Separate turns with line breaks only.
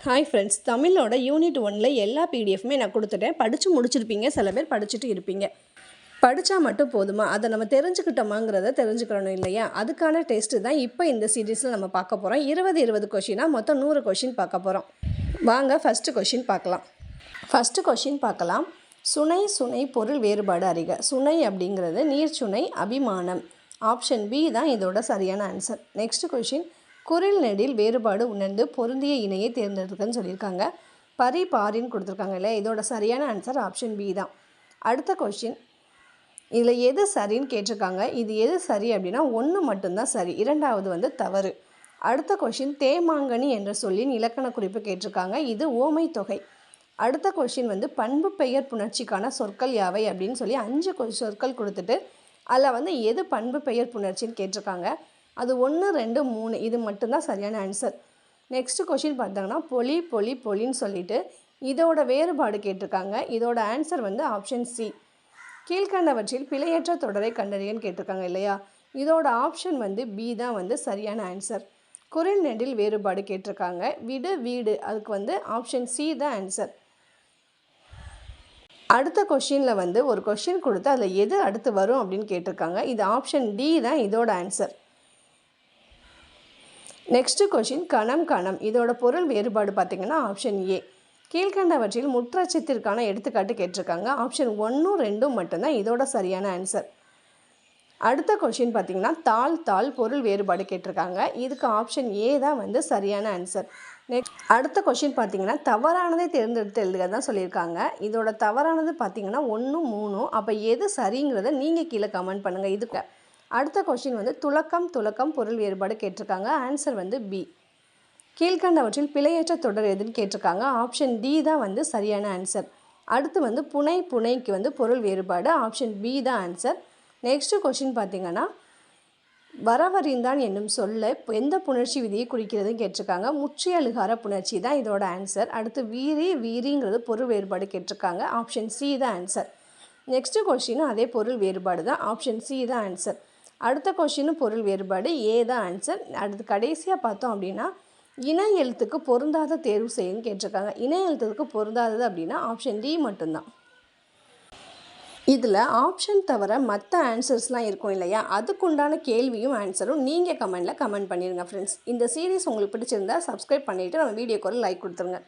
Hi friends, தமிழோட unit 1ல் எல்லா பிடிஎஃப்மே நான் கொடுத்துட்டேன். படித்து முடிச்சிருப்பீங்க, சில பேர் படிச்சுட்டு இருப்பீங்க. படித்தா மட்டும் போதுமா, அதை நம்ம தெரிஞ்சுக்கிட்டோமாங்கிறத தெரிஞ்சுக்கணும் இல்லையா? அதுக்கான டெஸ்ட்டு தான் இப்போ இந்த சீரீஸில் நம்ம பார்க்க போகிறோம். 20 கொஷினாக மொத்தம் 100 கொஷின் பார்க்க போகிறோம். வாங்க ஃபஸ்ட்டு கொஷின் பார்க்கலாம். ஃபஸ்ட்டு கொஷின் பார்க்கலாம். சுனை சுனை பொருள் வேறுபாடு அறிக. சுனை அப்படிங்கிறது நீர்ச்சுனை, அபிமானம். ஆப்ஷன் பி தான் இதோட சரியான ஆன்சர். Next question. குரில் நெடில் வேறுபாடு உணர்ந்து பொருந்திய இணையை தேர்ந்தெடுக்குன்னு சொல்லியிருக்காங்க. பரி பாரின்னு கொடுத்துருக்காங்க இல்லையா? இதோட சரியான ஆன்சர் ஆப்ஷன் பி தான். அடுத்த கொஷின். இதில் எது சரின்னு கேட்டிருக்காங்க. இது எது சரி அப்படின்னா ஒன்று மட்டும்தான் சரி, இரண்டாவது தவறு. அடுத்த கொஷின். தேமாங்கனி என்ற சொல்லின் இலக்கண குறிப்பு கேட்டிருக்காங்க. இது ஓமை தொகை. அடுத்த கொஷின் பண்பு பெயர் புணர்ச்சிக்கான சொற்கள் யாவை அப்படின்னு சொல்லி 5 சொற்கள் கொடுத்துட்டு அதில் எது பண்பு பெயர் புணர்ச்சின்னு கேட்டிருக்காங்க. அது 1, 2, 3 இது மட்டும்தான் சரியான ஆன்சர். நெக்ஸ்ட் கொஷின் பார்த்தாங்கன்னா பொலி பொலி பொலின்னு சொல்லிட்டு இதோட வேறுபாடு கேட்டிருக்காங்க. இதோட ஆன்சர் ஆப்ஷன் சி. கீழ்கண்டவற்றில் பிழையற்ற தொடரை கண்டறியன்னு கேட்டிருக்காங்க இல்லையா? இதோட ஆப்ஷன் பி தான் சரியான ஆன்சர். குரில் நெடில் வேறுபாடு கேட்டிருக்காங்க. விடு வீடு அதுக்கு ஆப்ஷன் சி தான் ஆன்சர். அடுத்த கொஷினில் ஒரு கொஷின் கொடுத்து அதில் எது அடுத்து வரும் அப்படின்னு கேட்டிருக்காங்க. இது ஆப்ஷன் டி தான் இதோட ஆன்சர். Next question. கணம் கணம் இதோட பொருள் வேறுபாடு பார்த்திங்கன்னா ஆப்ஷன் ஏ. கீழ்கண்டவற்றில் முற்றச்சத்திற்கான எடுத்துக்காட்டு கேட்டிருக்காங்க. ஆப்ஷன் 1, 2 மட்டும்தான் இதோட சரியான ஆன்சர். அடுத்த கொஷின் பார்த்திங்கன்னா தாள் தாள் பொருள் வேறுபாடு கேட்டிருக்காங்க. இதுக்கு ஆப்ஷன் ஏ தான் சரியான ஆன்சர். நெக்ஸ்ட் அடுத்த கொஷின் பார்த்திங்கன்னா தவறானதை தேர்ந்தெடுத்து எழுதுக தான் சொல்லியிருக்காங்க. இதோட தவறானது பார்த்திங்கன்னா 1, 3. அப்போ எது சரிங்கிறத நீங்கள் கீழே கமெண்ட் பண்ணுங்கள். இதுக்கு அடுத்த கொஷின் துலக்கம் துலக்கம் பொருள் வேறுபாடு கேட்டிருக்காங்க. Answer B. கீழ்கண்டவற்றில் பிழையற்ற தொடர் எதுன்னு கேட்டிருக்காங்க. ஆப்ஷன் டி தான் சரியான ஆன்சர். அடுத்து புனை புனைக்கு பொருள் வேறுபாடு. ஆப்ஷன் பி தான் ஆன்சர். நெக்ஸ்ட்டு கொஷின் பார்த்திங்கன்னா வரவறிந்தான் என்னும் சொல்ல எந்த புணர்ச்சி விதியை குறிக்கிறதுன்னு கேட்டிருக்காங்க. முற்றிய அழுகார புணர்ச்சி தான் இதோட ஆன்சர். அடுத்து வீரி வீரிங்கிறது பொருள் வேறுபாடு கேட்டிருக்காங்க. ஆப்ஷன் சி தான் ஆன்சர். நெக்ஸ்ட்டு கொஷினும் அதே பொருள் வேறுபாடு தான். ஆப்ஷன் சி தான் ஆன்சர். அடுத்த கொஷினும் பொருள் வேறுபாடு, ஏ தான் ஆன்சர். அடுத்து கடைசியாக பார்த்தோம் அப்படின்னா இணை எழுத்துக்கு பொருந்தாத தேர்வு செய்யுன்னு கேட்டிருக்காங்க. இணை எழுத்துக்கு பொருந்தாதது அப்படின்னா ஆப்ஷன் டி மட்டும்தான். இதில் ஆப்ஷன் தவிர மற்ற ஆன்சர்ஸ்லாம் இருக்கும் இல்லையா? அதுக்குண்டான கேள்வியும் ஆன்சரும் நீங்கள் கமெண்ட் பண்ணிடுங்க ஃப்ரெண்ட்ஸ். இந்த சீரீஸ் உங்களுக்கு பிடிச்சிருந்தா சப்ஸ்கிரைப் பண்ணிவிட்டு நம்ம வீடியோக்கு ஒரு லைக் கொடுத்துருங்க.